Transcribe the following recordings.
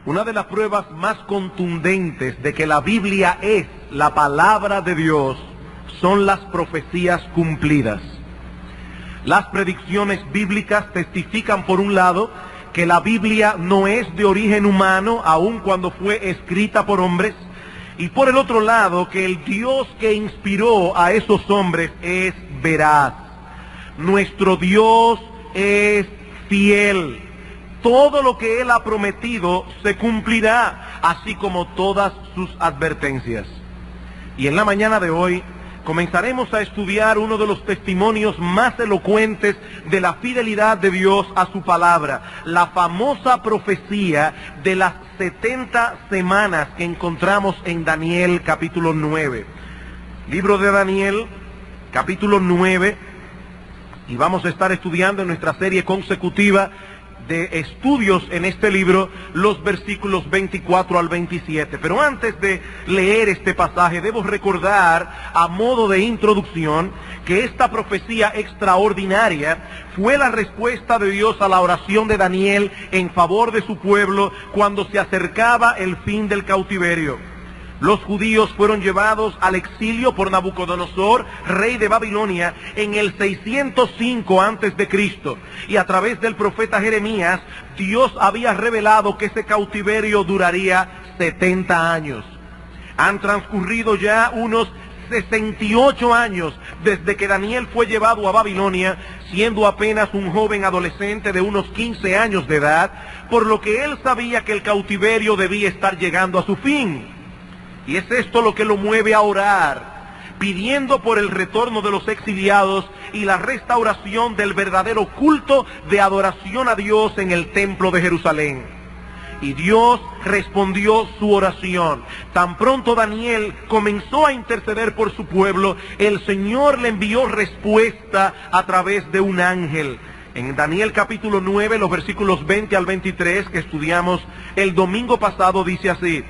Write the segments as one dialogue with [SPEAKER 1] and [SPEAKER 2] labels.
[SPEAKER 1] Una de las pruebas más contundentes de que la Biblia es la palabra de Dios son las profecías cumplidas. Las predicciones bíblicas testifican, por un lado, que la Biblia no es de origen humano, aun cuando fue escrita por hombres, y por el otro lado, que el Dios que inspiró a esos hombres es veraz. Nuestro Dios es fiel. Todo lo que Él ha prometido se cumplirá, así como todas sus advertencias. Y en la mañana de hoy comenzaremos a estudiar uno de los testimonios más elocuentes de la fidelidad de Dios a su palabra, la famosa profecía de las 70 semanas que encontramos en Daniel capítulo 9. Libro de Daniel, capítulo 9, y vamos a estar estudiando en nuestra serie consecutiva de estudios en este libro, los versículos 24 al 27. Pero antes de leer este pasaje, debo recordar, a modo de introducción, que esta profecía extraordinaria fue la respuesta de Dios a la oración de Daniel en favor de su pueblo cuando se acercaba el fin del cautiverio. Los judíos fueron llevados al exilio por Nabucodonosor, rey de Babilonia, en el 605 a.C. Y a través del profeta Jeremías, Dios había revelado que ese cautiverio duraría 70 años. Han transcurrido ya unos 68 años desde que Daniel fue llevado a Babilonia, siendo apenas un joven adolescente de unos 15 años de edad, por lo que él sabía que el cautiverio debía estar llegando a su fin. Y es esto lo que lo mueve a orar, pidiendo por el retorno de los exiliados y la restauración del verdadero culto de adoración a Dios en el templo de Jerusalén. Y Dios respondió su oración. Tan pronto Daniel comenzó a interceder por su pueblo, el Señor le envió respuesta a través de un ángel. En Daniel capítulo 9, los versículos 20 al 23, que estudiamos el domingo pasado, dice así: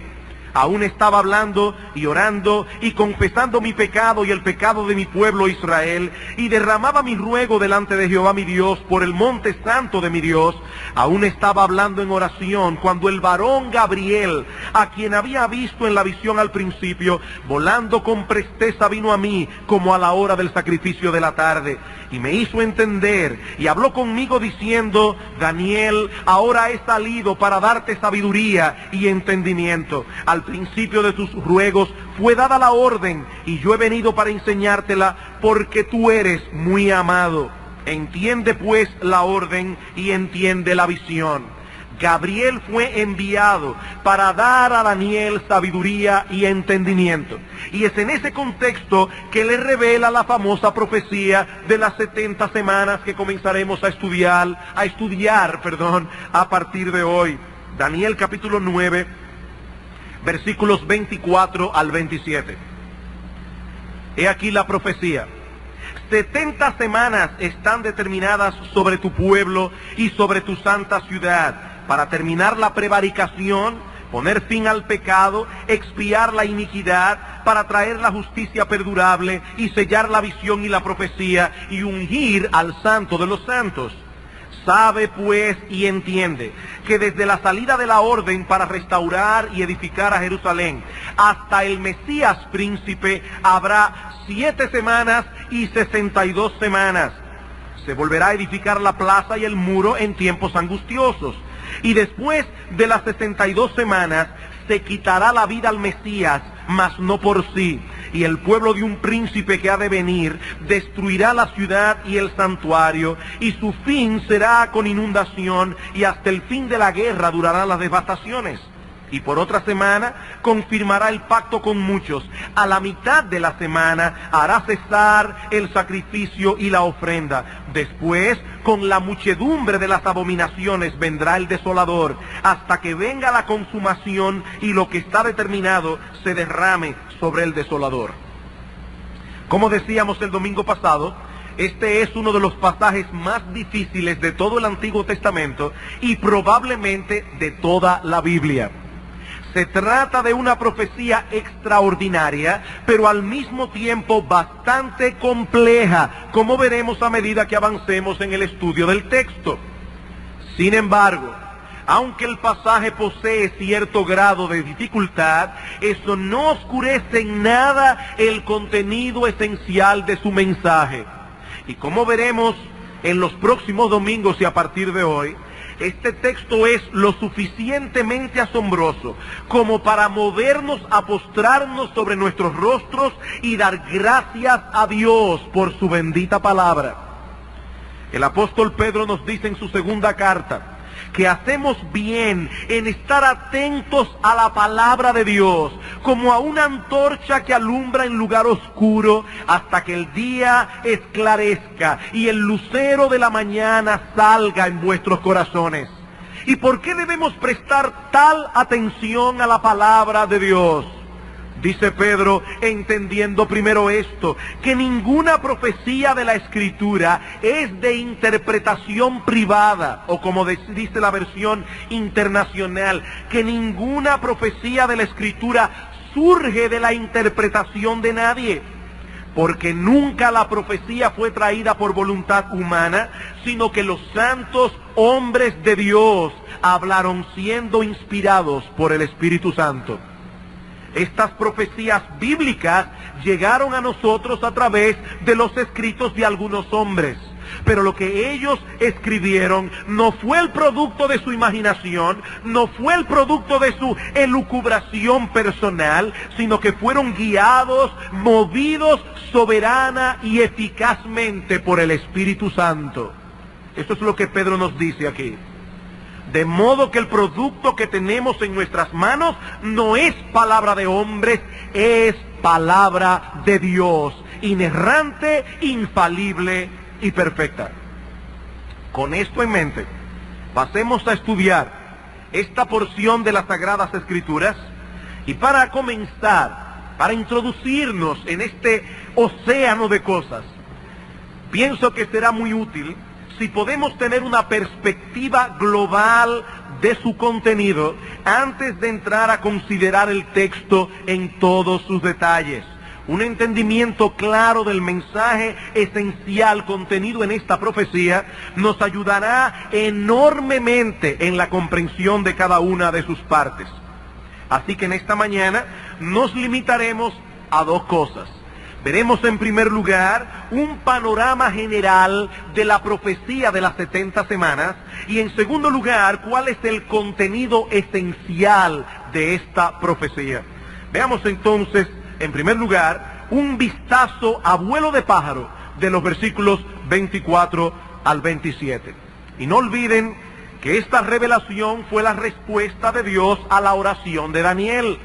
[SPEAKER 1] aún estaba hablando y orando y confesando mi pecado y el pecado de mi pueblo Israel, y derramaba mi ruego delante de Jehová mi Dios por el monte santo de mi Dios. Aún estaba hablando en oración cuando el varón Gabriel, a quien había visto en la visión al principio, volando con presteza vino a mí como a la hora del sacrificio de la tarde, y me hizo entender y habló conmigo diciendo: Daniel, ahora he salido para darte sabiduría y entendimiento. Al principio de tus ruegos fue dada la orden, y yo he venido para enseñártela, porque tú eres muy amado. Entiende pues la orden y entiende la visión. Gabriel fue enviado para dar a Daniel sabiduría y entendimiento. Y es en ese contexto que le revela la famosa profecía de las 70 semanas que comenzaremos a estudiar, a partir de hoy. Daniel capítulo 9, versículos 24 al 27. He aquí la profecía. 70 semanas están determinadas sobre tu pueblo y sobre tu santa ciudad, para terminar la prevaricación, poner fin al pecado, expiar la iniquidad, para traer la justicia perdurable y sellar la visión y la profecía y ungir al santo de los santos. Sabe pues y entiende que desde la salida de la orden para restaurar y edificar a Jerusalén hasta el Mesías príncipe habrá 7 semanas y 62 semanas. Se volverá a edificar la plaza y el muro en tiempos angustiosos. Y después de las 62 semanas se quitará la vida al Mesías, mas no por sí. Y el pueblo de un príncipe que ha de venir destruirá la ciudad y el santuario, y su fin será con inundación, y hasta el fin de la guerra durarán las devastaciones. Y por otra semana confirmará el pacto con muchos. A la mitad de la semana hará cesar el sacrificio y la ofrenda. Después, con la muchedumbre de las abominaciones vendrá el desolador, hasta que venga la consumación y lo que está determinado se derrame sobre el desolador. Como decíamos el domingo pasado, este es uno de los pasajes más difíciles de todo el Antiguo Testamento y probablemente de toda la Biblia. Se trata de una profecía extraordinaria, pero al mismo tiempo bastante compleja, como veremos a medida que avancemos en el estudio del texto. Sin embargo, Aunque el pasaje posee cierto grado de dificultad, eso no oscurece en nada el contenido esencial de su mensaje. Y como veremos en los próximos domingos y a partir de hoy, este texto es lo suficientemente asombroso como para movernos a postrarnos sobre nuestros rostros y dar gracias a Dios por su bendita palabra. El apóstol Pedro nos dice en su segunda carta que hacemos bien en estar atentos a la palabra de Dios, como a una antorcha que alumbra en lugar oscuro hasta que el día esclarezca y el lucero de la mañana salga en vuestros corazones. ¿Y por qué debemos prestar tal atención a la palabra de Dios? Dice Pedro, entendiendo primero esto, que ninguna profecía de la Escritura es de interpretación privada, o como dice la versión internacional, que ninguna profecía de la Escritura surge de la interpretación de nadie, porque nunca la profecía fue traída por voluntad humana, sino que los santos hombres de Dios hablaron siendo inspirados por el Espíritu Santo. Estas profecías bíblicas llegaron a nosotros a través de los escritos de algunos hombres, pero lo que ellos escribieron no fue el producto de su imaginación, no fue el producto de su elucubración personal, sino que fueron guiados, movidos soberana y eficazmente por el Espíritu Santo. Eso es lo que Pedro nos dice aquí. De modo que el producto que tenemos en nuestras manos no es palabra de hombres, es palabra de Dios, inerrante, infalible y perfecta. Con esto en mente, pasemos a estudiar esta porción de las Sagradas Escrituras y para comenzar, para introducirnos en este océano de cosas, pienso que será muy útil si podemos tener una perspectiva global de su contenido antes de entrar a considerar el texto en todos sus detalles. Un entendimiento claro del mensaje esencial contenido en esta profecía nos ayudará enormemente en la comprensión de cada una de sus partes. Así que en esta mañana nos limitaremos a dos cosas. Veremos en primer lugar un panorama general de la profecía de las 70 semanas y en segundo lugar cuál es el contenido esencial de esta profecía. Veamos entonces en primer lugar un vistazo a vuelo de pájaro de los versículos 24 al 27. Y no olviden que esta revelación fue la respuesta de Dios a la oración de Daniel.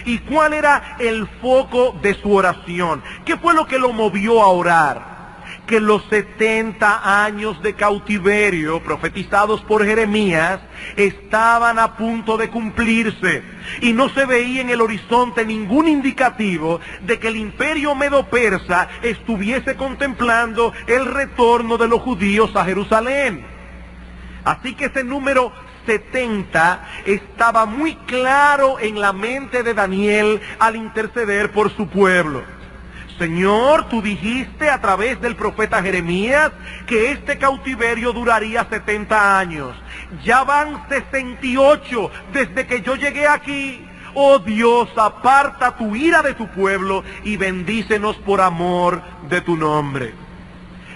[SPEAKER 1] ¿Y cuál era el foco de su oración? ¿Qué fue lo que lo movió a orar? Que los 70 años de cautiverio profetizados por Jeremías estaban a punto de cumplirse y no se veía en el horizonte ningún indicativo de que el imperio medo-persa estuviese contemplando el retorno de los judíos a Jerusalén. Así que ese número 70 estaba muy claro en la mente de Daniel al interceder por su pueblo. Señor, tú dijiste a través del profeta Jeremías que este cautiverio duraría 70 años. Ya van 68 desde que yo llegué aquí. Oh Dios, aparta tu ira de tu pueblo y bendícenos por amor de tu nombre.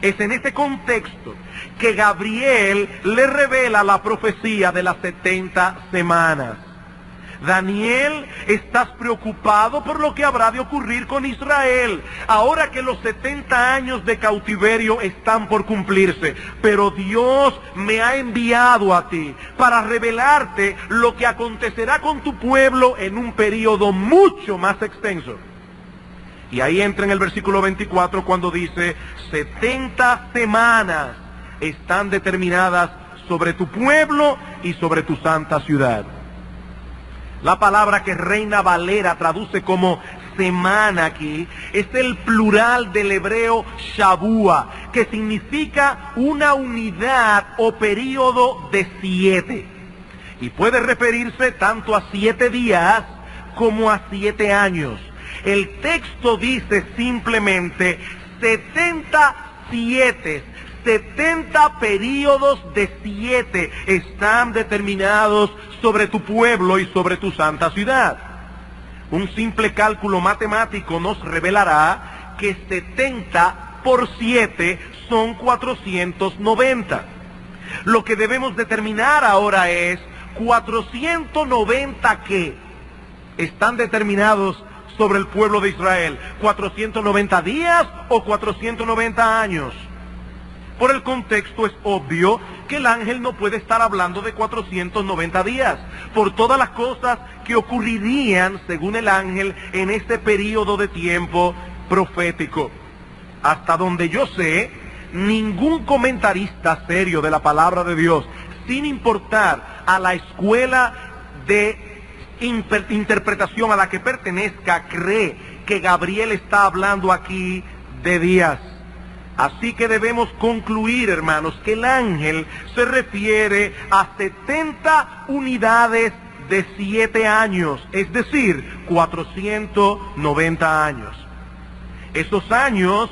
[SPEAKER 1] Es en este contexto que Gabriel le revela la profecía de las 70 semanas. Daniel, estás preocupado por lo que habrá de ocurrir con Israel, ahora que los 70 años de cautiverio están por cumplirse. Pero Dios me ha enviado a ti para revelarte lo que acontecerá con tu pueblo en un periodo mucho más extenso. Y ahí entra en el versículo 24 cuando dice, 70 semanas están determinadas sobre tu pueblo y sobre tu santa ciudad. La palabra que Reina Valera traduce como semana aquí es el plural del hebreo shabua, que significa una unidad o período de 7. Y puede referirse tanto a 7 días como a 7 años. El texto dice simplemente 70 sietes, 70 períodos de 7 están determinados sobre tu pueblo y sobre tu santa ciudad. Un simple cálculo matemático nos revelará que 70 por 7 son 490. Lo que debemos determinar ahora es 490 que están determinados sobre el pueblo de Israel. 490 días o 490 años. Por el contexto es obvio que el ángel no puede estar hablando de 490 días, por todas las cosas que ocurrirían, según el ángel, en este periodo de tiempo profético. Hasta donde yo sé, ningún comentarista serio de la palabra de Dios, sin importar a la escuela de interpretación a la que pertenezca, cree que Gabriel está hablando aquí de días. Así que debemos concluir, hermanos, que el ángel se refiere a 70 unidades de 7 años, es decir, 490 años. Esos años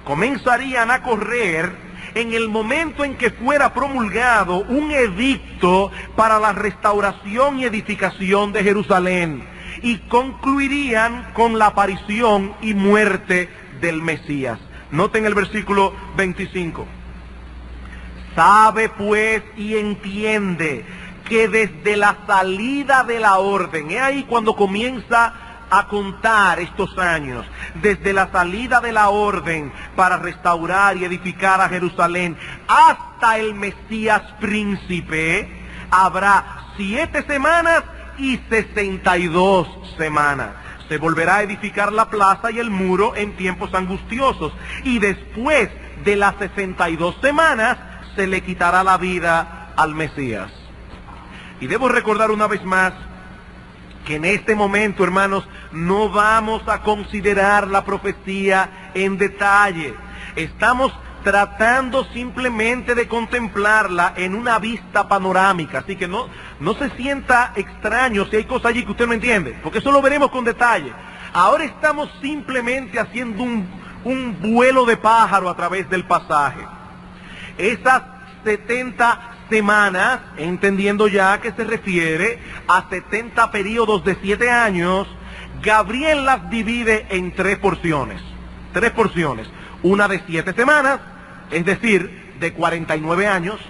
[SPEAKER 1] comenzarían a correr en el momento en que fuera promulgado un edicto para la restauración y edificación de Jerusalén, y concluirían con la aparición y muerte del Mesías. Noten el versículo 25. Sabe pues y entiende que desde la salida de la orden, es ahí cuando comienza a contar estos años, desde la salida de la orden para restaurar y edificar a Jerusalén hasta el Mesías príncipe, habrá 7 semanas y 62 semanas. Se volverá a edificar la plaza y el muro en tiempos angustiosos, y después de las 62 semanas se le quitará la vida al Mesías. Y debo recordar una vez más que en este momento, hermanos, no vamos a considerar la profecía en detalle. Estamos tratando simplemente de contemplarla en una vista panorámica. Así que no se sienta extraño si hay cosas allí que usted no entiende, porque eso lo veremos con detalle. Ahora estamos simplemente haciendo un vuelo de pájaro a través del pasaje. Esas 70 semanas, entendiendo ya que se refiere a 70 periodos de 7 años, Gabriel las divide en 3 porciones. 3 porciones. Una de 7 semanas, es decir, de 49 años.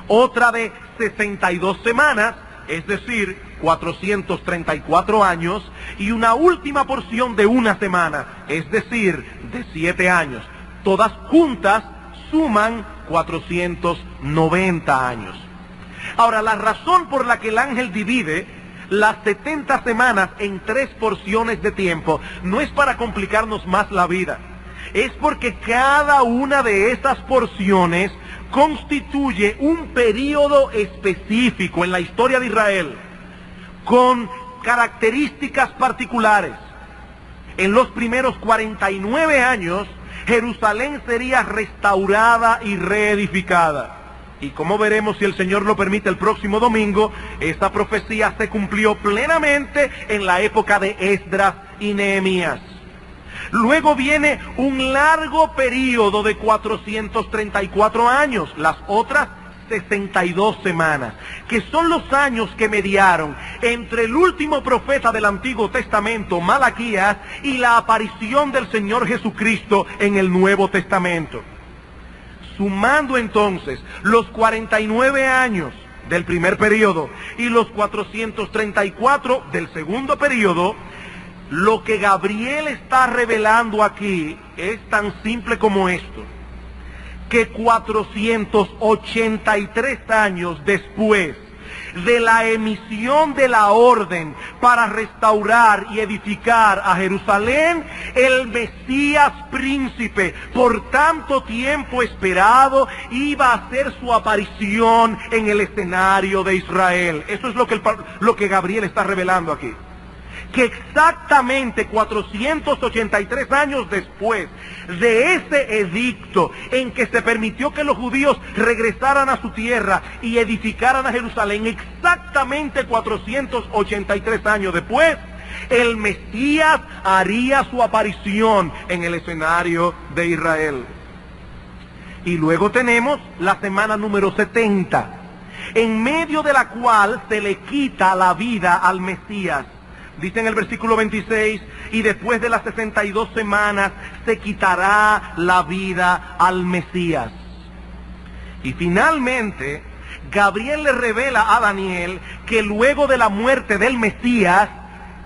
[SPEAKER 1] Otra de 62 semanas, es decir, 434 años. Y una última porción de 1 semana, es decir, de 7 años. Todas juntas suman 490 años. Ahora, la razón por la que el ángel divide las 70 semanas en 3 porciones de tiempo no es para complicarnos más la vida. Es porque cada una de esas porciones constituye un período específico en la historia de Israel, con características particulares. En los primeros 49 años, Jerusalén sería restaurada y reedificada. Y como veremos, si el Señor lo permite, el próximo domingo, esta profecía se cumplió plenamente en la época de Esdras y Nehemías. Luego viene un largo periodo de 434 años, las otras 62 semanas, que son los años que mediaron entre el último profeta del Antiguo Testamento, Malaquías, y la aparición del Señor Jesucristo en el Nuevo Testamento. Sumando entonces los 49 años del primer periodo y los 434 del segundo periodo, lo que Gabriel está revelando aquí es tan simple como esto: que 483 años después de la emisión de la orden para restaurar y edificar a Jerusalén, el Mesías príncipe, por tanto tiempo esperado, iba a hacer su aparición en el escenario de Israel. Eso es lo que Gabriel está revelando aquí. Que exactamente 483 años después de ese edicto en que se permitió que los judíos regresaran a su tierra y edificaran a Jerusalén, exactamente 483 años después, el Mesías haría su aparición en el escenario de Israel. Y luego tenemos la semana número 70, en medio de la cual se le quita la vida al Mesías. Dice en el versículo 26, y después de las 62 semanas se quitará la vida al Mesías. Y finalmente, Gabriel le revela a Daniel que luego de la muerte del Mesías,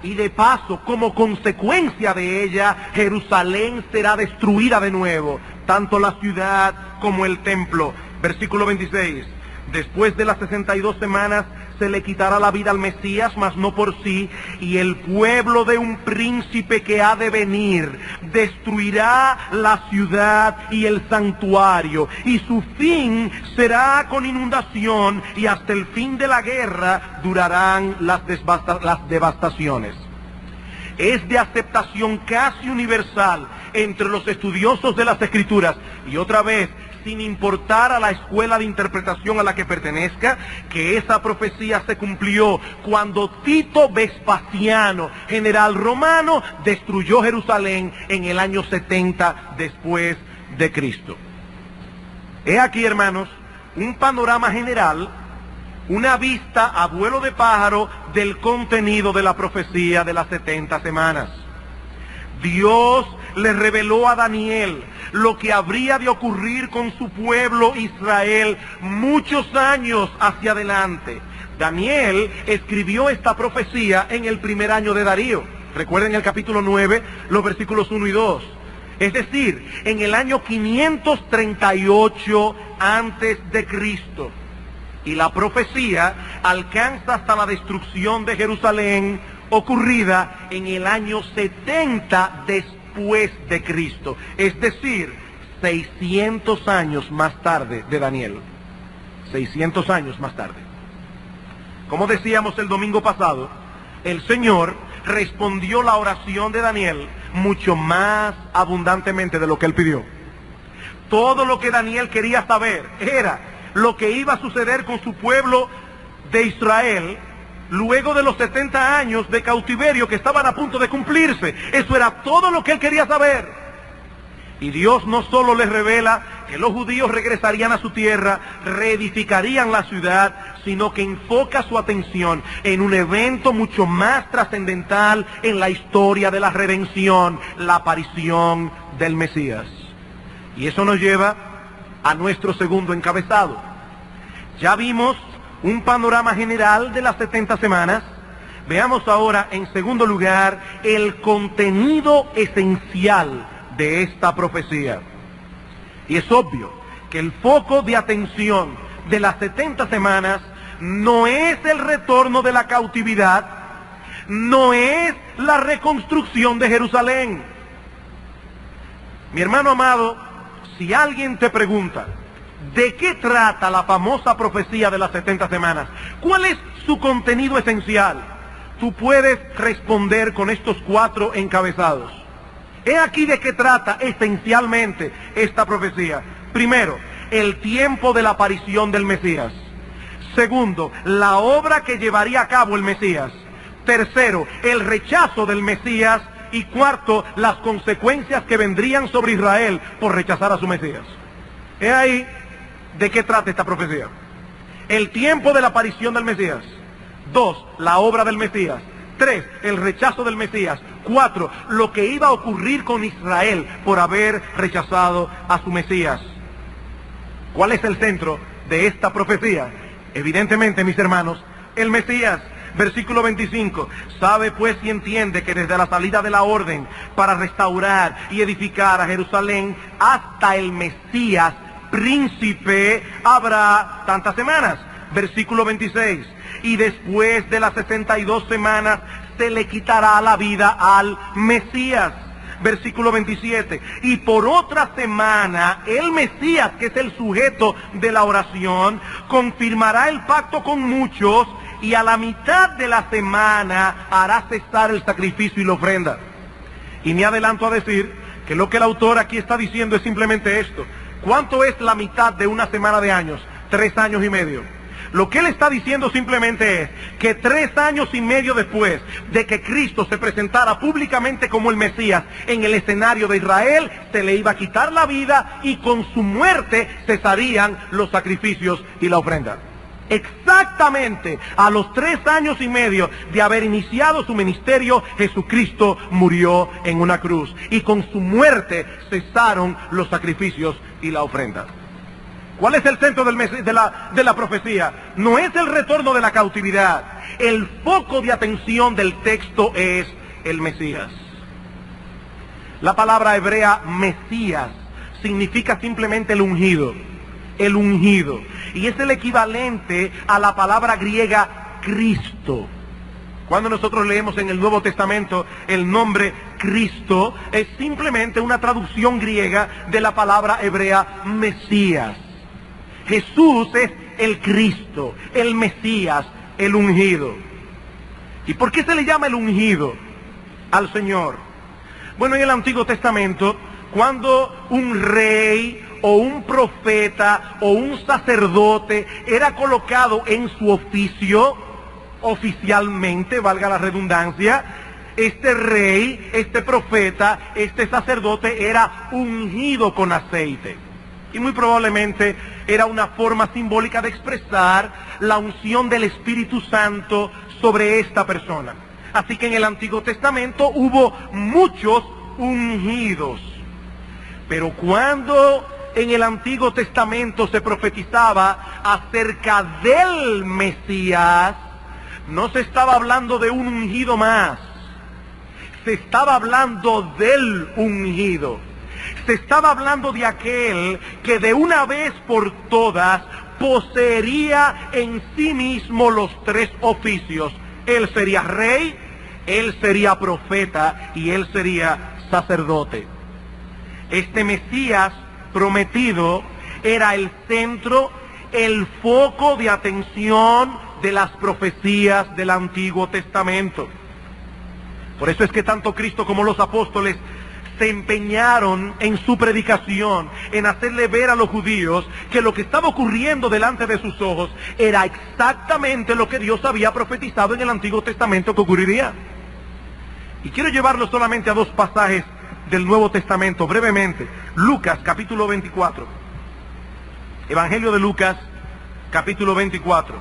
[SPEAKER 1] y de paso, como consecuencia de ella, Jerusalén será destruida de nuevo, tanto la ciudad como el templo. Versículo 26, después de las 62 semanas se le quitará la vida al Mesías, mas no por sí, y el pueblo de un príncipe que ha de venir destruirá la ciudad y el santuario, y su fin será con inundación, y hasta el fin de la guerra durarán las devastaciones. Es de aceptación casi universal entre los estudiosos de las Escrituras, y otra vez, sin importar a la escuela de interpretación a la que pertenezca, que esa profecía se cumplió cuando Tito Vespasiano, general romano, destruyó Jerusalén en el año 70 después de Cristo. He aquí, hermanos, un panorama general, una vista a vuelo de pájaro del contenido de la profecía de las 70 semanas. Dios le reveló a Daniel lo que habría de ocurrir con su pueblo Israel muchos años hacia adelante. Daniel escribió esta profecía en el primer año de Darío. Recuerden el capítulo 9, los versículos 1 y 2. Es decir, en el año 538 antes de Cristo. Y la profecía alcanza hasta la destrucción de Jerusalén, ocurrida en el año 70 después de Cristo, es decir, 600 años más tarde de Daniel. 600 años más tarde. Como decíamos el domingo pasado, el Señor respondió la oración de Daniel mucho más abundantemente de lo que él pidió. Todo lo que Daniel quería saber era lo que iba a suceder con su pueblo de Israel luego de los 70 años de cautiverio que estaban a punto de cumplirse. Eso era todo lo que él quería saber. Y Dios no solo les revela que los judíos regresarían a su tierra, reedificarían la ciudad, sino que enfoca su atención en un evento mucho más trascendental en la historia de la redención, la aparición del Mesías. Y eso nos lleva a nuestro segundo encabezado. Ya vimos un panorama general de las 70 semanas. Veamos ahora, en segundo lugar, el contenido esencial de esta profecía. Y es obvio que el foco de atención de las 70 semanas no es el retorno de la cautividad, no es la reconstrucción de Jerusalén. Mi hermano amado, si alguien te pregunta, ¿de qué trata la famosa profecía de las 70 semanas? ¿Cuál es su contenido esencial? Tú puedes responder con estos 4 encabezados. He aquí de qué trata esencialmente esta profecía. Primero, el tiempo de la aparición del Mesías. Segundo, la obra que llevaría a cabo el Mesías. Tercero, el rechazo del Mesías. Y cuarto, las consecuencias que vendrían sobre Israel por rechazar a su Mesías. He ahí de qué trata esta profecía. El tiempo de la aparición del Mesías. 2, la obra del Mesías. 3, el rechazo del Mesías. 4, lo que iba a ocurrir con Israel por haber rechazado a su Mesías. ¿Cuál es el centro de esta profecía? Evidentemente, mis hermanos, el Mesías. Versículo 25, sabe pues y entiende que desde la salida de la orden para restaurar y edificar a Jerusalén hasta el Mesías, príncipe, habrá tantas semanas. Versículo 26, y después de las 62 semanas se le quitará la vida al Mesías. Versículo 27, y por otra semana el Mesías, que es el sujeto de la oración, confirmará el pacto con muchos, y a la mitad de la semana hará cesar el sacrificio y la ofrenda. Y me adelanto a decir que lo que el autor aquí está diciendo es simplemente esto. ¿Cuánto es la mitad de una semana de años? 3 años y medio. Lo que él está diciendo simplemente es que 3 años y medio después de que Cristo se presentara públicamente como el Mesías en el escenario de Israel, se le iba a quitar la vida y con su muerte cesarían los sacrificios y la ofrenda. Exactamente a los 3 años y medio de haber iniciado su ministerio, Jesucristo murió en una cruz y con su muerte cesaron los sacrificios y la ofrenda. ¿Cuál es el centro de la profecía? No es el retorno de la cautividad. El foco de atención del texto es el Mesías. La palabra hebrea Mesías significa simplemente el ungido. El ungido. Y es el equivalente a la palabra griega Cristo. Cuando nosotros leemos en el Nuevo Testamento el nombre Cristo, es simplemente una traducción griega de la palabra hebrea Mesías. Jesús es el Cristo, el Mesías, el ungido. ¿Y por qué se le llama el ungido al Señor? Bueno, en el Antiguo Testamento, cuando un rey o un profeta o un sacerdote era colocado en su oficio, oficialmente, valga la redundancia, este rey, este profeta, este sacerdote era ungido con aceite. Y muy probablemente era una forma simbólica de expresar la unción del Espíritu Santo sobre esta persona. Así que en el Antiguo Testamento hubo muchos ungidos. Pero cuando en el Antiguo Testamento se profetizaba acerca del Mesías, no se estaba hablando de un ungido más. Se estaba hablando del ungido. Se estaba hablando de aquel que de una vez por todas poseería en sí mismo los 3 oficios. Él sería rey, él sería profeta y él sería sacerdote. Este Mesías prometido era el centro, el foco de atención de las profecías del Antiguo Testamento. Por eso es que tanto Cristo como los apóstoles se empeñaron en su predicación, en hacerle ver a los judíos que lo que estaba ocurriendo delante de sus ojos era exactamente lo que Dios había profetizado en el Antiguo Testamento que ocurriría. Y quiero llevarlo solamente a 2 pasajes del Nuevo Testamento, brevemente. Lucas, capítulo 24. Evangelio de Lucas, capítulo 24.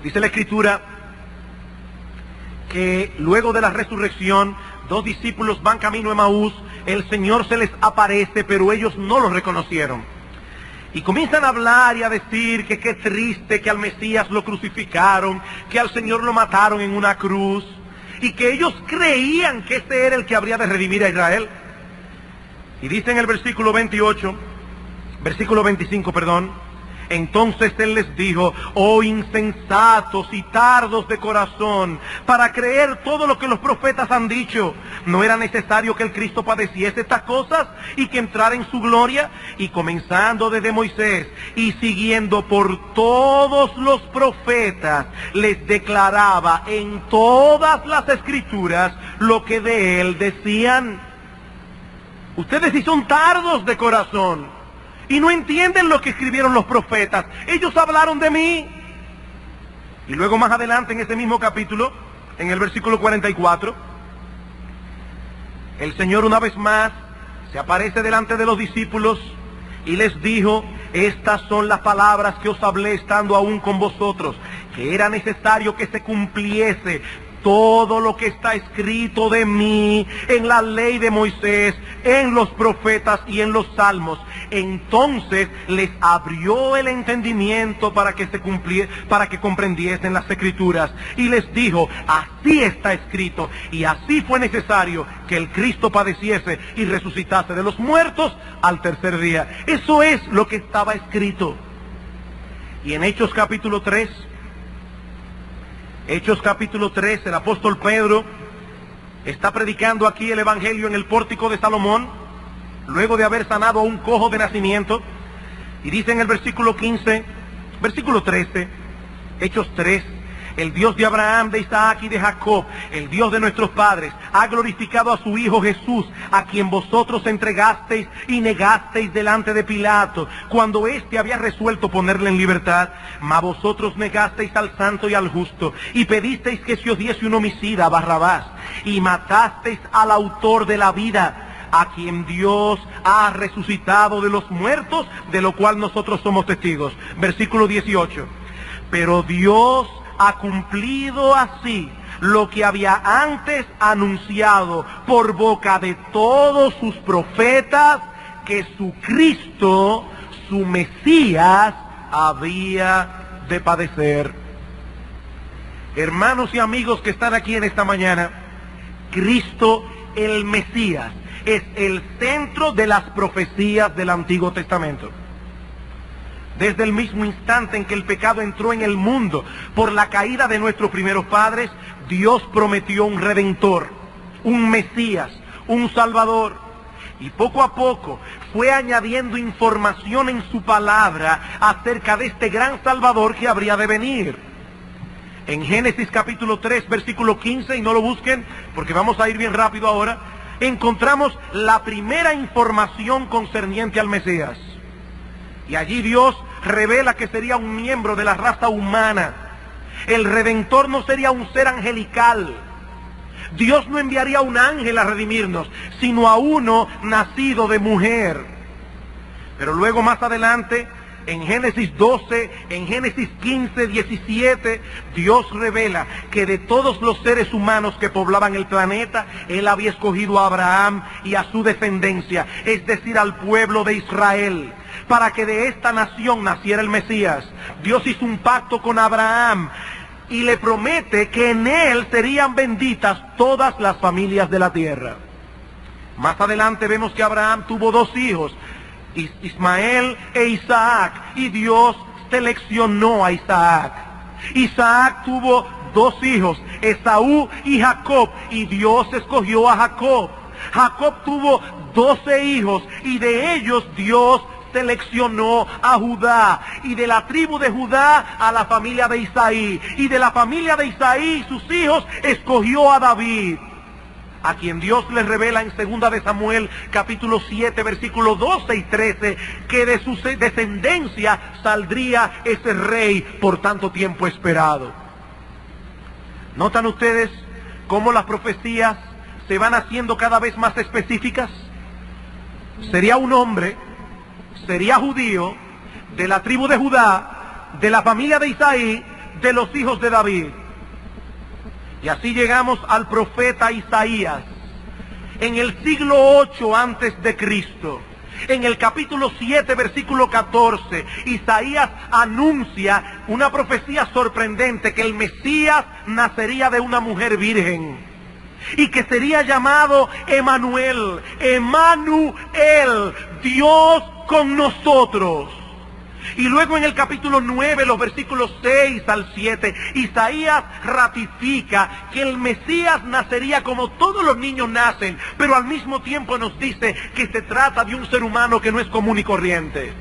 [SPEAKER 1] Dice la Escritura que luego de la resurrección, 2 discípulos van camino a Emaús, el Señor se les aparece, pero ellos no lo reconocieron. Y comienzan a hablar y a decir que qué triste que al Mesías lo crucificaron, que al Señor lo mataron en una cruz, y que ellos creían que este era el que habría de redimir a Israel. Y dice en el versículo 25, entonces él les dijo: oh insensatos y tardos de corazón, para creer todo lo que los profetas han dicho. ¿No era necesario que el Cristo padeciese estas cosas y que entrara en su gloria? Y comenzando desde Moisés y siguiendo por todos los profetas, les declaraba en todas las escrituras lo que de él decían. Ustedes sí son tardos de corazón y no entienden lo que escribieron los profetas. Ellos hablaron de mí. Y luego más adelante en ese mismo capítulo, en el versículo 44, el Señor una vez más se aparece delante de los discípulos y les dijo: estas son las palabras que os hablé estando aún con vosotros, que era necesario que se cumpliese todo lo que está escrito de mí en la ley de Moisés, en los profetas y en los salmos. Entonces les abrió el entendimiento para que comprendiesen las escrituras, y les dijo: así está escrito, y así fue necesario que el Cristo padeciese y resucitase de los muertos al 3er día. Eso es lo que estaba escrito. Y en Hechos capítulo 3, el apóstol Pedro está predicando aquí el Evangelio en el pórtico de Salomón, luego de haber sanado a un cojo de nacimiento, y dice en el versículo 13, Hechos 3, el Dios de Abraham, de Isaac y de Jacob, el Dios de nuestros padres, ha glorificado a su Hijo Jesús, a quien vosotros entregasteis y negasteis delante de Pilato, cuando éste había resuelto ponerle en libertad. Mas vosotros negasteis al santo y al justo, y pedisteis que se os diese un homicida, Barrabás, y matasteis al autor de la vida, a quien Dios ha resucitado de los muertos, de lo cual nosotros somos testigos. Versículo 18. Pero Dios ha cumplido así lo que había antes anunciado por boca de todos sus profetas, que su Cristo, su Mesías, había de padecer. Hermanos y amigos que están aquí en esta mañana, Cristo el Mesías es el centro de las profecías del Antiguo Testamento. Desde el mismo instante en que el pecado entró en el mundo por la caída de nuestros primeros padres, Dios prometió un Redentor, un Mesías, un Salvador. Y poco a poco fue añadiendo información en su palabra acerca de este gran Salvador que habría de venir. En Génesis capítulo 3, versículo 15, y no lo busquen porque vamos a ir bien rápido ahora, encontramos la primera información concerniente al Mesías. Y allí Dios revela que sería un miembro de la raza humana. El Redentor no sería un ser angelical. Dios no enviaría a un ángel a redimirnos, sino a uno nacido de mujer. Pero luego más adelante, en Génesis 12, en Génesis 15, 17, Dios revela que de todos los seres humanos que poblaban el planeta, Él había escogido a Abraham y a su descendencia, es decir, al pueblo de Israel, para que de esta nación naciera el Mesías. Dios hizo un pacto con Abraham y le promete que en él serían benditas todas las familias de la tierra. Más adelante vemos que Abraham tuvo dos hijos, Ismael e Isaac, y Dios seleccionó a Isaac. Isaac tuvo dos hijos, Esaú y Jacob, y Dios escogió a Jacob. Jacob tuvo 12 hijos, y de ellos Dios seleccionó a Judá, y de la tribu de Judá a la familia de Isaí, y de la familia de Isaí y sus hijos escogió a David, a quien Dios le revela en 2 de Samuel capítulo 7 versículos 12 y 13 que de su descendencia saldría ese rey por tanto tiempo esperado. ¿Notan ustedes cómo las profecías se van haciendo cada vez más específicas? Sería un hombre, sería judío, de la tribu de Judá, de la familia de Isaí, de los hijos de David. Y así llegamos al profeta Isaías. En el siglo 8 antes de Cristo, en el capítulo 7, versículo 14, Isaías anuncia una profecía sorprendente, que el Mesías nacería de una mujer virgen y que sería llamado Emanuel, Dios con nosotros. Y luego en el capítulo 9, los versículos 6 al 7, Isaías ratifica que el Mesías nacería como todos los niños nacen, pero al mismo tiempo nos dice que se trata de un ser humano que no es común y corriente.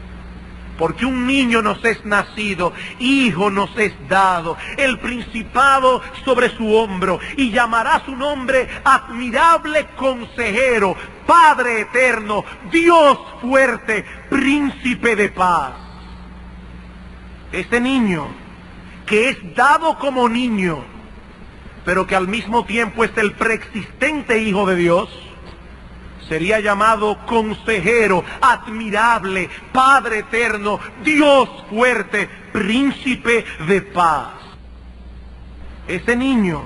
[SPEAKER 1] Porque un niño nos es nacido, hijo nos es dado, el principado sobre su hombro, y llamará su nombre Admirable Consejero, Padre Eterno, Dios Fuerte, Príncipe de Paz. Este niño, que es dado como niño, pero que al mismo tiempo es el preexistente Hijo de Dios, sería llamado Consejero, Admirable, Padre Eterno, Dios Fuerte, Príncipe de Paz. Ese niño,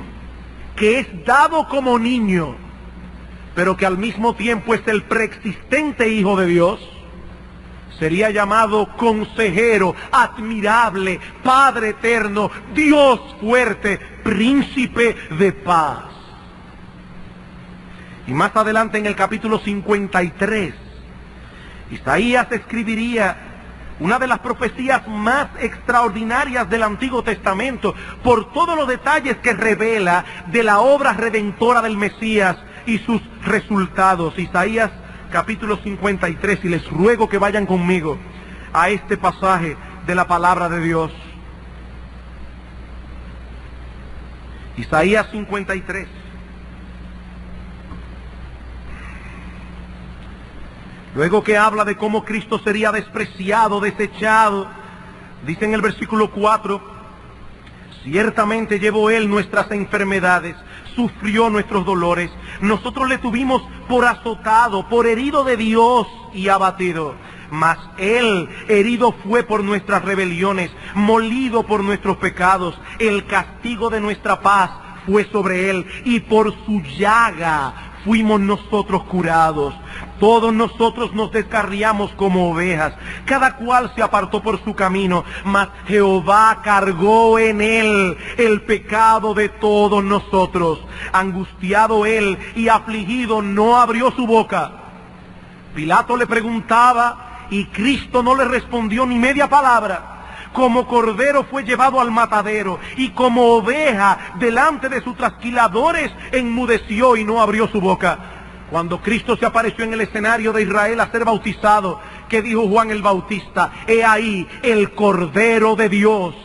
[SPEAKER 1] que es dado como niño, pero que al mismo tiempo es el preexistente Hijo de Dios, sería llamado Consejero, Admirable, Padre Eterno, Dios Fuerte, Príncipe de Paz. Y más adelante en el capítulo 53, Isaías escribiría una de las profecías más extraordinarias del Antiguo Testamento por todos los detalles que revela de la obra redentora del Mesías y sus resultados. Isaías capítulo 53, y les ruego que vayan conmigo a este pasaje de la palabra de Dios. Isaías 53. Luego que habla de cómo Cristo sería despreciado, desechado, dice en el versículo 4, ciertamente llevó Él nuestras enfermedades, sufrió nuestros dolores, nosotros le tuvimos por azotado, por herido de Dios y abatido. Mas Él herido fue por nuestras rebeliones, molido por nuestros pecados, el castigo de nuestra paz fue sobre Él, y por su llaga fuimos nosotros curados. Todos nosotros nos descarriamos como ovejas, cada cual se apartó por su camino, mas Jehová cargó en Él el pecado de todos nosotros. Angustiado Él y afligido, no abrió su boca. Pilato le preguntaba, y Cristo no le respondió ni media palabra. Como cordero fue llevado al matadero, y como oveja delante de sus trasquiladores enmudeció y no abrió su boca. Cuando Cristo se apareció en el escenario de Israel a ser bautizado, ¿qué dijo Juan el Bautista? He ahí el Cordero de Dios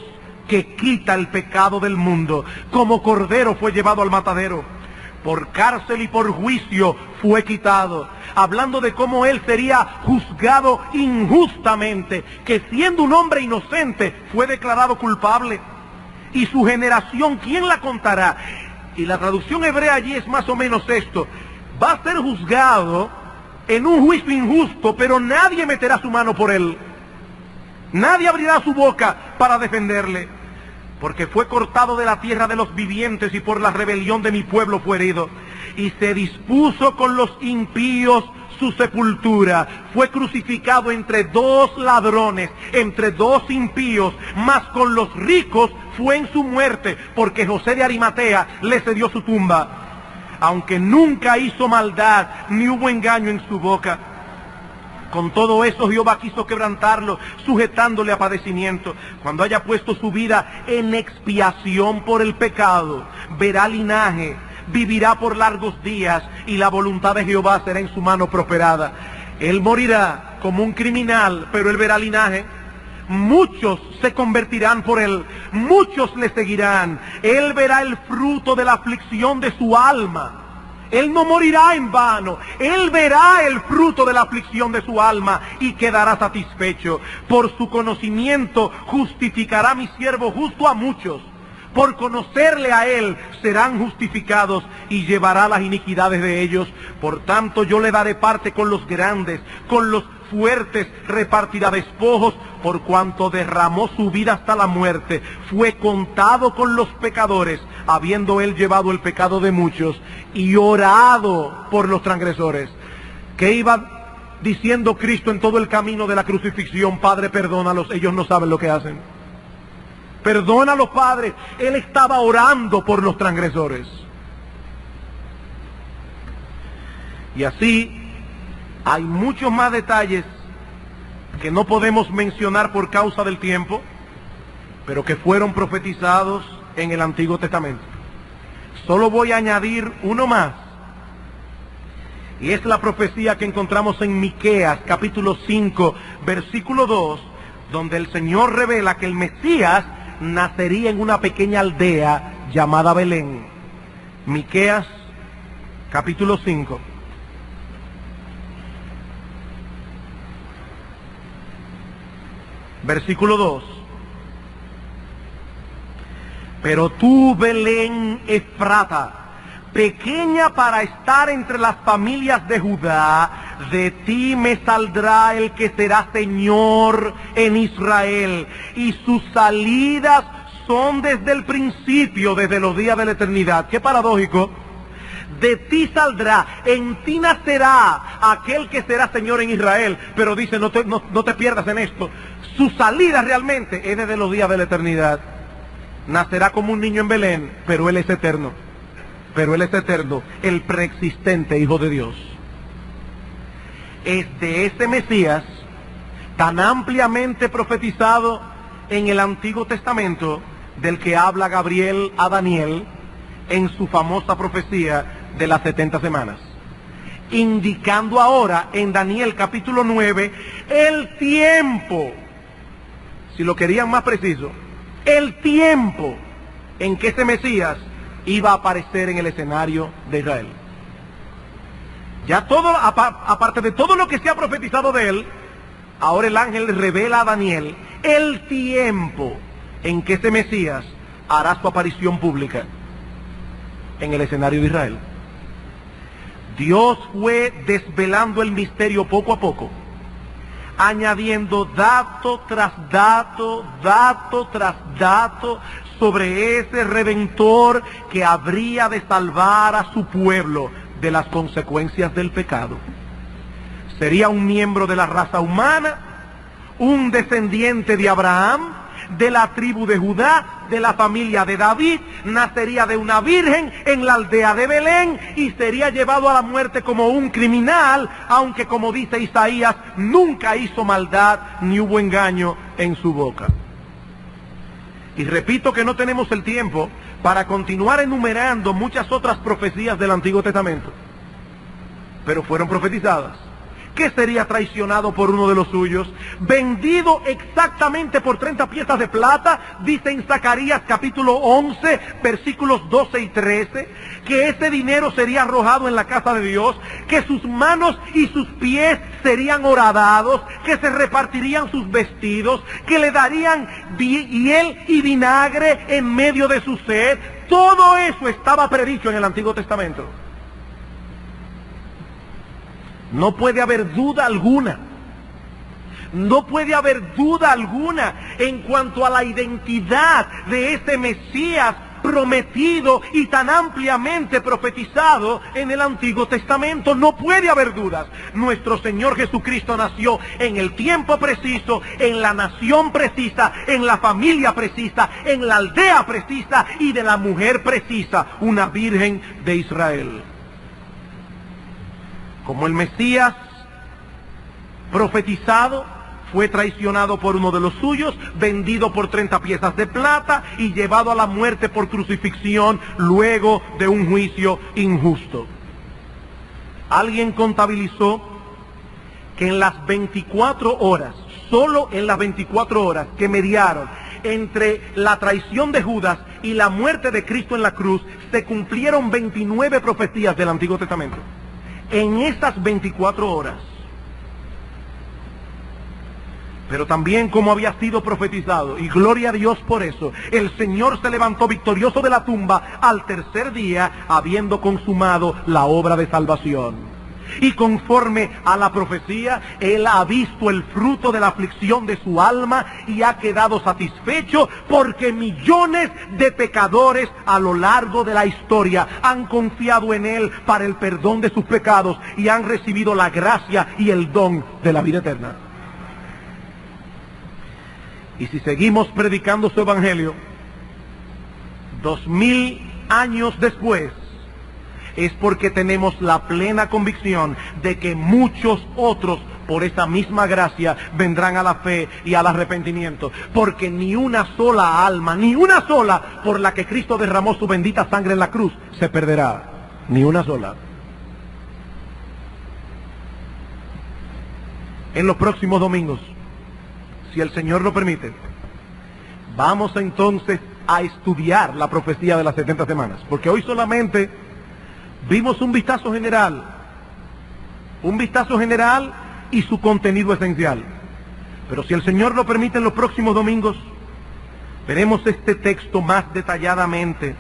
[SPEAKER 1] que quita el pecado del mundo. Como cordero fue llevado al matadero, por cárcel y por juicio fue quitado. Hablando de cómo Él sería juzgado injustamente, que siendo un hombre inocente fue declarado culpable. Y su generación, ¿quién la contará? Y la traducción hebrea allí es más o menos esto: va a ser juzgado en un juicio injusto, pero nadie meterá su mano por Él. Nadie abrirá su boca para defenderle, porque fue cortado de la tierra de los vivientes y por la rebelión de mi pueblo fue herido. Y se dispuso con los impíos su sepultura. Fue crucificado entre dos ladrones, entre dos impíos, mas con los ricos fue en su muerte, porque José de Arimatea le cedió su tumba. Aunque nunca hizo maldad, ni hubo engaño en su boca. Con todo eso Jehová quiso quebrantarlo, sujetándole a padecimiento. Cuando haya puesto su vida en expiación por el pecado, verá linaje, vivirá por largos días, y la voluntad de Jehová será en su mano prosperada. Él morirá como un criminal, pero él verá linaje. Muchos se convertirán por él, muchos le seguirán. Él verá el fruto de la aflicción de su alma. Él no morirá en vano. Él verá el fruto de la aflicción de su alma y quedará satisfecho. Por su conocimiento justificará mi siervo justo a muchos. Por conocerle a Él serán justificados y llevará las iniquidades de ellos. Por tanto yo le daré parte con los grandes, con los fuertes repartirá despojos, por cuanto derramó su vida hasta la muerte. Fue contado con los pecadores, habiendo Él llevado el pecado de muchos y orado por los transgresores. ¿Qué iba diciendo Cristo en todo el camino de la crucifixión? Padre, perdónalos, ellos no saben lo que hacen. Perdónalos, Padre. Él estaba orando por los transgresores. Y así hay muchos más detalles que no podemos mencionar por causa del tiempo, pero que fueron profetizados en el Antiguo Testamento. Solo voy a añadir uno más, y es la profecía que encontramos en Miqueas capítulo 5 versículo 2, donde el Señor revela que el Mesías nacería en una pequeña aldea llamada Belén. Miqueas capítulo 5 versículo 2. Pero tú, Belén Efrata, pequeña para estar entre las familias de Judá, de ti me saldrá el que será Señor en Israel, y sus salidas son desde el principio, desde los días de la eternidad. Qué paradójico. De ti saldrá, en ti nacerá aquel que será Señor en Israel. Pero dice, no te pierdas en esto, su salida realmente es desde los días de la eternidad. Nacerá como un niño en Belén, pero Él es eterno. Pero Él es eterno, el preexistente Hijo de Dios. Es de ese Mesías, tan ampliamente profetizado en el Antiguo Testamento, del que habla Gabriel a Daniel en su famosa profecía de las 70 semanas. Indicando ahora en Daniel capítulo 9 el tiempo, si lo querían más preciso, el tiempo en que ese Mesías iba a aparecer en el escenario de Israel. Ya todo, aparte de todo lo que se ha profetizado de él, ahora el ángel revela a Daniel el tiempo en que este Mesías hará su aparición pública en el escenario de Israel. Dios fue desvelando el misterio poco a poco, añadiendo dato tras dato, dato tras dato, sobre ese Redentor que habría de salvar a su pueblo de las consecuencias del pecado. Sería un miembro de la raza humana, un descendiente de Abraham, de la tribu de Judá, de la familia de David, nacería de una virgen en la aldea de Belén y sería llevado a la muerte como un criminal, aunque como dice Isaías, nunca hizo maldad ni hubo engaño en su boca. Y repito que no tenemos el tiempo para continuar enumerando muchas otras profecías del Antiguo Testamento, pero fueron profetizadas. Que sería traicionado por uno de los suyos, vendido exactamente por 30 piezas de plata, dice en Zacarías capítulo 11, versículos 12 y 13, que ese dinero sería arrojado en la casa de Dios, que sus manos y sus pies serían horadados, que se repartirían sus vestidos, que le darían hiel y vinagre en medio de su sed. Todo eso estaba predicho en el Antiguo Testamento. No puede haber duda alguna, no puede haber duda alguna en cuanto a la identidad de ese Mesías prometido y tan ampliamente profetizado en el Antiguo Testamento. No puede haber dudas. Nuestro Señor Jesucristo nació en el tiempo preciso, en la nación precisa, en la familia precisa, en la aldea precisa y de la mujer precisa, una virgen de Israel. Como el Mesías profetizado fue traicionado por uno de los suyos, vendido por 30 piezas de plata y llevado a la muerte por crucifixión luego de un juicio injusto. Alguien contabilizó que en las 24 horas, solo en las 24 horas que mediaron entre la traición de Judas y la muerte de Cristo en la cruz, se cumplieron 29 profecías del Antiguo Testamento. En esas 24 horas. Pero también, como había sido profetizado, y gloria a Dios por eso, el Señor se levantó victorioso de la tumba al tercer día, habiendo consumado la obra de salvación. Y conforme a la profecía, Él ha visto el fruto de la aflicción de su alma y ha quedado satisfecho, porque millones de pecadores a lo largo de la historia han confiado en Él para el perdón de sus pecados y han recibido la gracia y el don de la vida eterna. Y si seguimos predicando su evangelio, 2000 años después, es porque tenemos la plena convicción de que muchos otros, por esa misma gracia, vendrán a la fe y al arrepentimiento. Porque ni una sola alma, ni una sola por la que Cristo derramó su bendita sangre en la cruz, se perderá. Ni una sola. En los próximos domingos, si el Señor lo permite, vamos entonces a estudiar la profecía de las 70 semanas. Porque hoy solamente vimos un vistazo general y su contenido esencial. Pero si el Señor lo permite, en los próximos domingos veremos este texto más detalladamente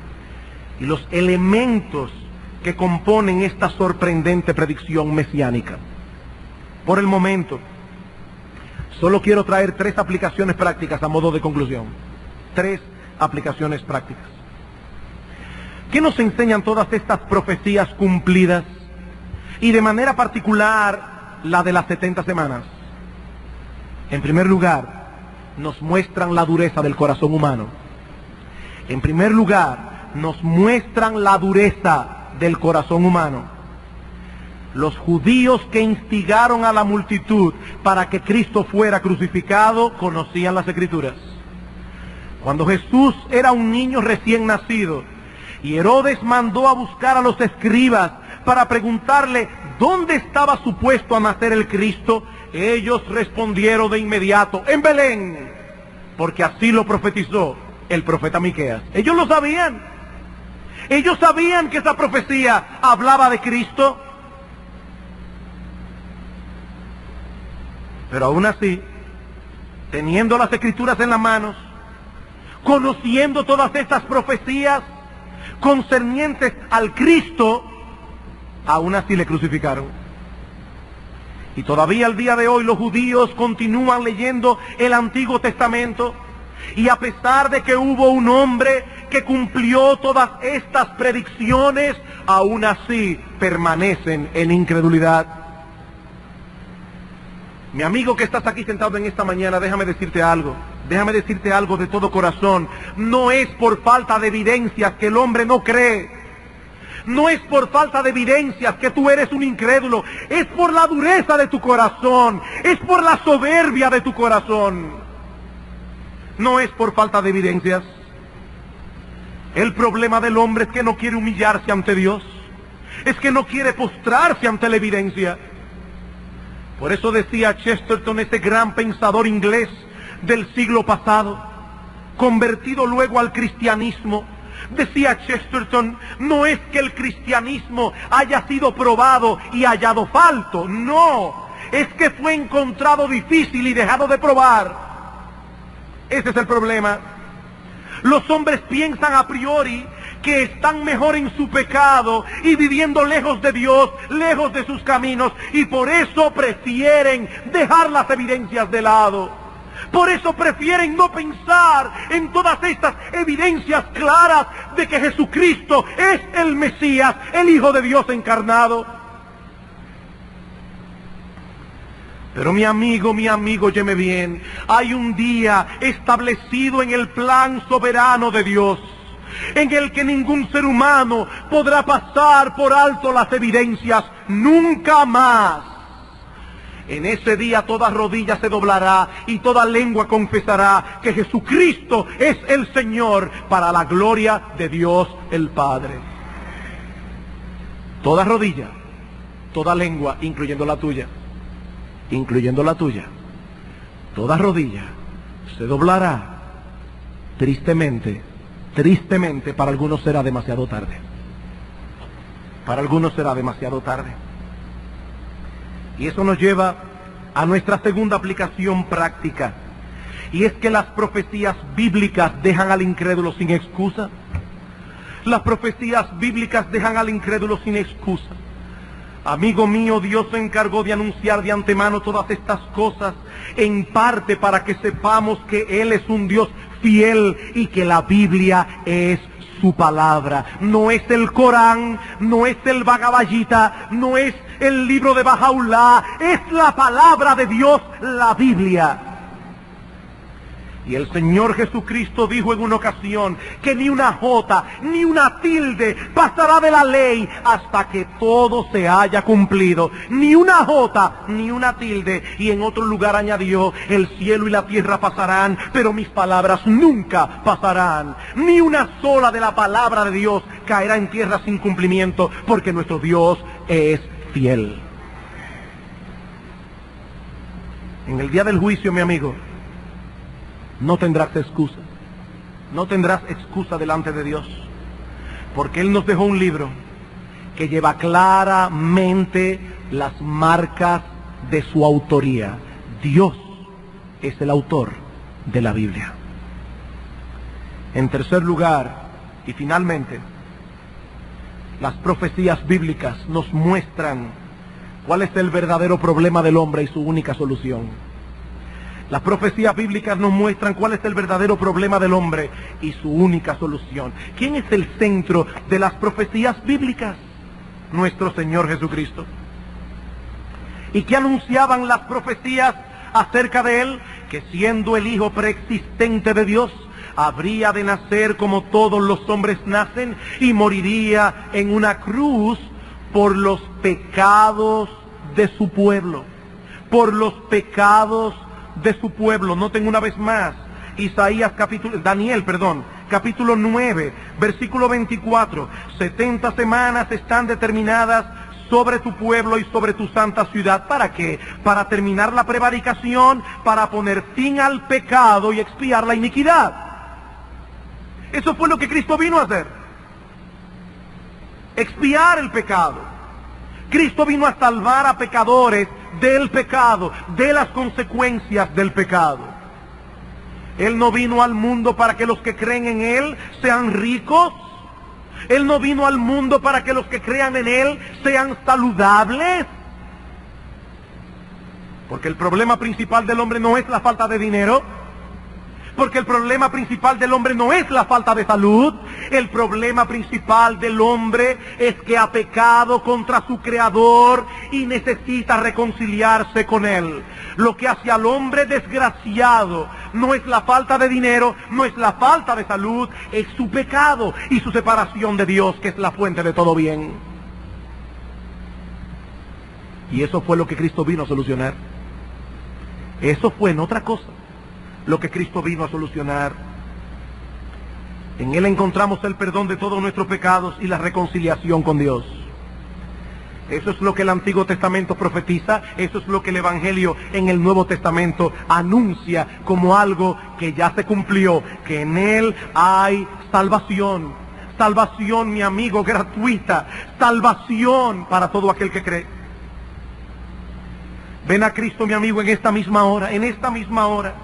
[SPEAKER 1] y los elementos que componen esta sorprendente predicción mesiánica. Por el momento, solo quiero traer 3 aplicaciones prácticas a modo de conclusión. 3 aplicaciones prácticas. ¿Qué nos enseñan todas estas profecías cumplidas? Y de manera particular, la de las 70 semanas. En primer lugar, nos muestran la dureza del corazón humano. En primer lugar, nos muestran la dureza del corazón humano. Los judíos que instigaron a la multitud para que Cristo fuera crucificado, conocían las Escrituras. Cuando Jesús era un niño recién nacido, y Herodes mandó a buscar a los escribas para preguntarle dónde estaba supuesto a nacer el Cristo, ellos respondieron de inmediato: en Belén, porque así lo profetizó el profeta Miqueas. Ellos lo sabían. Ellos sabían que esa profecía hablaba de Cristo, pero aún así, teniendo las Escrituras en las manos, conociendo todas estas profecías concernientes al Cristo, aún así le crucificaron. Y todavía al día de hoy los judíos continúan leyendo el Antiguo Testamento, y a pesar de que hubo un hombre que cumplió todas estas predicciones, aún así permanecen en incredulidad. Mi amigo que estás aquí sentado en esta mañana, déjame decirte algo de todo corazón. No es por falta de evidencias que el hombre no cree. No es por falta de evidencias que tú eres un incrédulo. Es por la dureza de tu corazón. Es por la soberbia de tu corazón. No es por falta de evidencias. El problema del hombre es que no quiere humillarse ante Dios. Es que no quiere postrarse ante la evidencia. Por eso decía Chesterton, ese gran pensador inglés del siglo pasado, convertido luego al cristianismo, decía Chesterton, no es que el cristianismo haya sido probado y hallado falto, no, es que fue encontrado difícil y dejado de probar. Ese es el problema. Los hombres piensan a priori que están mejor en su pecado y viviendo lejos de Dios, lejos de sus caminos, y por eso prefieren dejar las evidencias de lado. Por eso prefieren no pensar en todas estas evidencias claras de que Jesucristo es el Mesías, el Hijo de Dios encarnado. Pero mi amigo, óyeme bien, hay un día establecido en el plan soberano de Dios, en el que ningún ser humano podrá pasar por alto las evidencias, nunca más. En ese día toda rodilla se doblará y toda lengua confesará que Jesucristo es el Señor, para la gloria de Dios el Padre. Toda rodilla, toda lengua, incluyendo la tuya, toda rodilla se doblará. Tristemente, para algunos será demasiado tarde. Y eso nos lleva a nuestra segunda aplicación práctica, y es que las profecías bíblicas dejan al incrédulo sin excusa. Las profecías bíblicas dejan al incrédulo sin excusa. Amigo mío, Dios se encargó de anunciar de antemano todas estas cosas, en parte para que sepamos que Él es un Dios fiel y que la Biblia es su palabra. No es el Corán, no es el Bhagavad Gita, no es el libro de Bahá'u'lláh, es la palabra de Dios, la Biblia. Y el Señor Jesucristo dijo en una ocasión que ni una jota, ni una tilde pasará de la ley hasta que todo se haya cumplido. Ni una jota, ni una tilde. Y en otro lugar añadió, el cielo y la tierra pasarán, pero mis palabras nunca pasarán. Ni una sola de la palabra de Dios caerá en tierra sin cumplimiento, porque nuestro Dios es fiel. En el día del juicio, mi amigo, no tendrás excusa. No tendrás excusa delante de Dios, porque Él nos dejó un libro que lleva claramente las marcas de su autoría. Dios es el autor de la Biblia. En tercer lugar, y finalmente, las profecías bíblicas nos muestran cuál es el verdadero problema del hombre y su única solución. Las profecías bíblicas nos muestran cuál es el verdadero problema del hombre y su única solución. ¿Quién es el centro de las profecías bíblicas? Nuestro Señor Jesucristo. ¿Y qué anunciaban las profecías acerca de Él? Que siendo el Hijo preexistente de Dios, habría de nacer como todos los hombres nacen y moriría en una cruz por los pecados de su pueblo. Por los pecados de su pueblo. Noten una vez más, Daniel, capítulo 9, versículo 24. 70 semanas están determinadas sobre tu pueblo y sobre tu santa ciudad. ¿Para qué? Para terminar la prevaricación, para poner fin al pecado y expiar la iniquidad. Eso fue lo que Cristo vino a hacer. expiar el pecado. Cristo vino a salvar a pecadores del pecado, de las consecuencias del pecado. Él no vino al mundo para que los que creen en Él sean ricos. Él no vino al mundo para que los que crean en Él sean saludables. Porque el problema principal del hombre no es la falta de dinero. Porque el problema principal del hombre no es la falta de salud. El problema principal del hombre es que ha pecado contra su Creador y necesita reconciliarse con Él. Lo que hace al hombre desgraciado no es la falta de dinero, no es la falta de salud, es su pecado y su separación de Dios, que es la fuente de todo bien. Y eso fue lo que Cristo vino a solucionar. Eso fue en otra cosa lo que Cristo vino a solucionar. En Él encontramos el perdón de todos nuestros pecados y la reconciliación con Dios. Eso es lo que el Antiguo Testamento profetiza, eso es lo que el Evangelio en el Nuevo Testamento anuncia como algo que ya se cumplió, que en Él hay salvación. Salvación, mi amigo, gratuita. Salvación para todo aquel que cree. Ven a Cristo, mi amigo, en esta misma hora,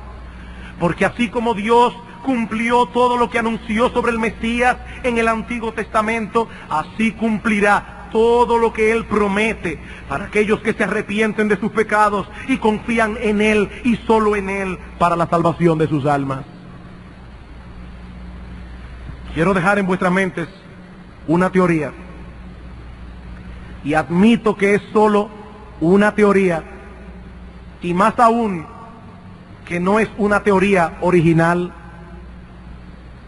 [SPEAKER 1] porque así como Dios cumplió todo lo que anunció sobre el Mesías en el Antiguo Testamento, así cumplirá todo lo que Él promete para aquellos que se arrepienten de sus pecados y confían en Él y solo en Él para la salvación de sus almas. Quiero dejar en vuestras mentes una teoría, y admito que es solo una teoría, y más aún que no es una teoría original,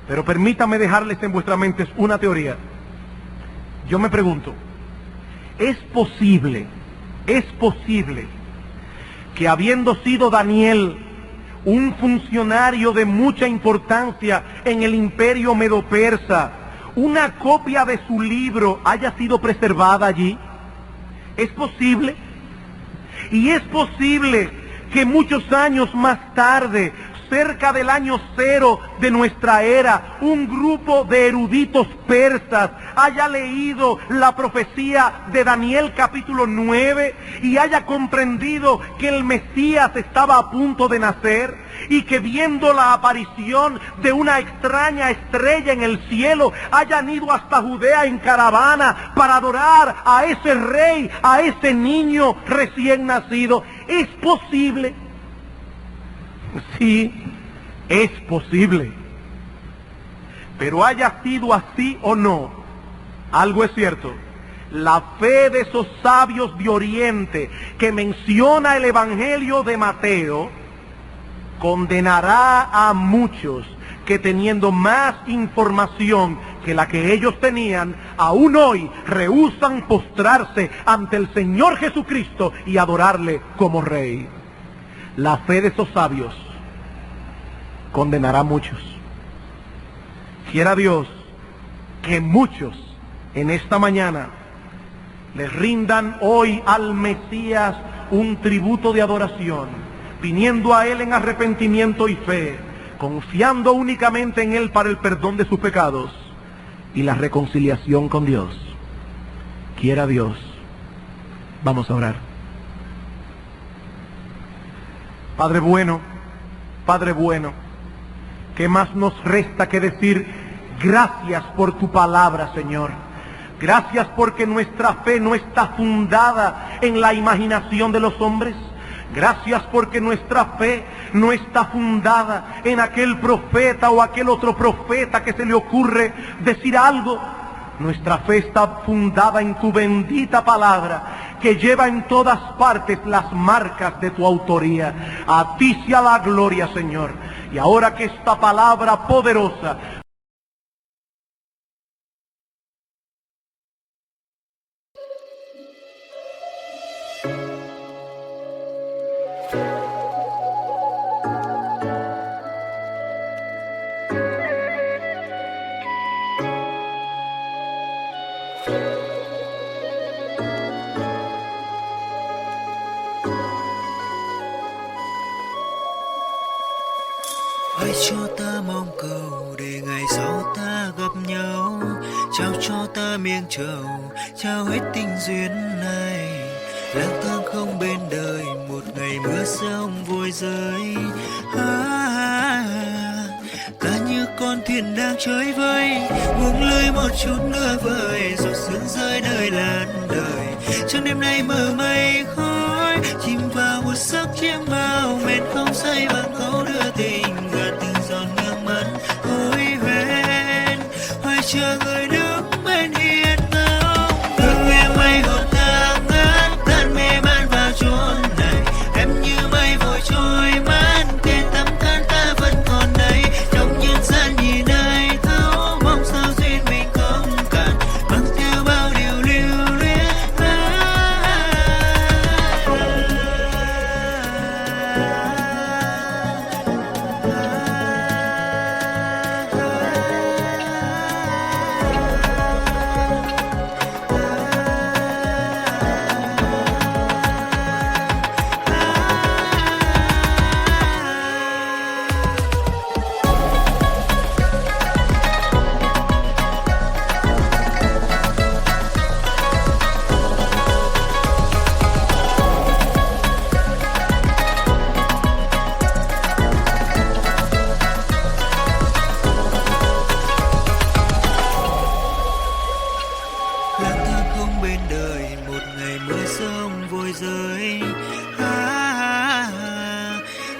[SPEAKER 1] pero permítame dejarles en vuestras mentes una teoría. Yo me pregunto, ¿es posible que habiendo sido Daniel un funcionario de mucha importancia en el imperio medo-persa, una copia de su libro haya sido preservada allí? ¿Es posible? Y es posible que muchos años más tarde, cerca del año 0 de nuestra era, un grupo de eruditos persas haya leído la profecía de Daniel capítulo 9 y haya comprendido que el Mesías estaba a punto de nacer, y que viendo la aparición de una extraña estrella en el cielo hayan ido hasta Judea en caravana para adorar a ese rey, a ese niño recién nacido? ¿Es posible? Sí, es posible. Pero haya sido así o no, algo es cierto: la fe de esos sabios de Oriente que menciona el Evangelio de Mateo condenará a muchos que, teniendo más información que la que ellos tenían, aún hoy rehúsan postrarse ante el Señor Jesucristo y adorarle como Rey. La fe de esos sabios condenará a muchos. Quiera Dios que muchos en esta mañana le rindan hoy al Mesías un tributo de adoración, viniendo a Él en arrepentimiento y fe, confiando únicamente en Él para el perdón de sus pecados y la reconciliación con Dios. Quiera Dios. Vamos a orar. Padre bueno, ¿qué más nos resta que decir gracias por tu palabra, Señor? Gracias porque nuestra fe no está fundada en la imaginación de los hombres. Gracias porque nuestra fe no está fundada en aquel profeta o aquel otro profeta que se le ocurre decir algo. Nuestra fe está fundada en tu bendita palabra, que lleva en todas partes las marcas de tu autoría. A ti sea la gloria, Señor. Y ahora que esta palabra poderosa
[SPEAKER 2] Hãy cho ta mong cầu để ngày sau ta gặp nhau, trao cho ta miếng trầu, trao hết tình duyên này. Lang thang không bên đời, một ngày mưa rông vội rơi. Ta như con thuyền đang chơi vơi, buông lơi một chút nữa vời, giọt sương rơi nơi làn đời. Trong đêm nay mờ mây khói, chìm vào một giấc chiêm bao, mệt không say bằng câu đưa tình, gạt từng giọt nước mắt hối hẹn. Hoài chờ người đứng bên hiên ngông, thương em mây hồn ta ngát, tan mê man vào chốn này. Em như mây vội trôi mất, tên tấm thân ta vẫn còn đây. Trong nhân gian nhìn ai thấu, mong sao duyên mình không cạn, mang theo bao điều lưu luyến. Lang thang không bên đời, một ngày mưa rông vội rơi.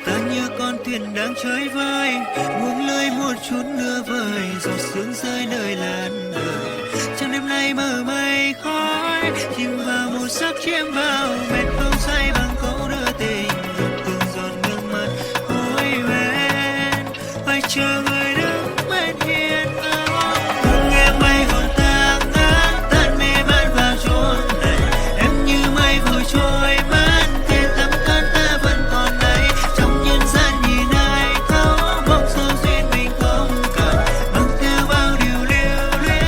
[SPEAKER 2] Ta như con thuyền đang chơi vơi, buông lơi một chút nữa vời, giọt sương rơi nơi làn đời. Trong đêm nay mờ mây khói, chìm vào một giấc chiêm bao, mệt không say bằng câu đưa tình, gạt từng giọt nước mắt hối hẹn. Phải chờ người đứng bên hiên ngông, thương em mây hồn ta ngát, tan mê man vào chốn này. Em như mây vội trôi mất, tên tấm thân ta vẫn còn đây. Trong nhân gian nhìn ai thấu, mong sao duyên mình không cạn, mang theo bao điều lưu luyến.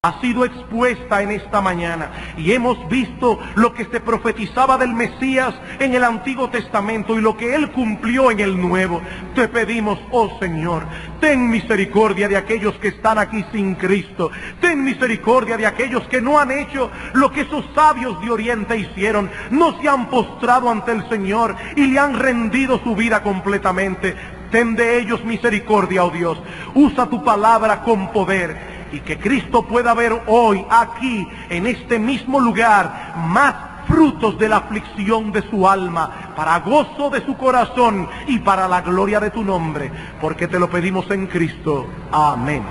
[SPEAKER 1] Ha sido expuesta en esta mañana y hemos visto lo que se profetizaba del Mesías en el Antiguo Testamento y lo que Él cumplió en el Nuevo. Te pedimos, oh Señor, ten misericordia de aquellos que están aquí sin Cristo. Ten misericordia de aquellos que no han hecho lo que esos sabios de Oriente hicieron. No se han postrado ante el Señor y le han rendido su vida completamente. Ten de ellos misericordia, oh Dios. Usa tu palabra con poder. Y que Cristo pueda ver hoy, aquí, en este mismo lugar, más frutos de la aflicción de su alma, para gozo de su corazón y para la gloria de tu nombre, porque te lo pedimos en Cristo. Amén.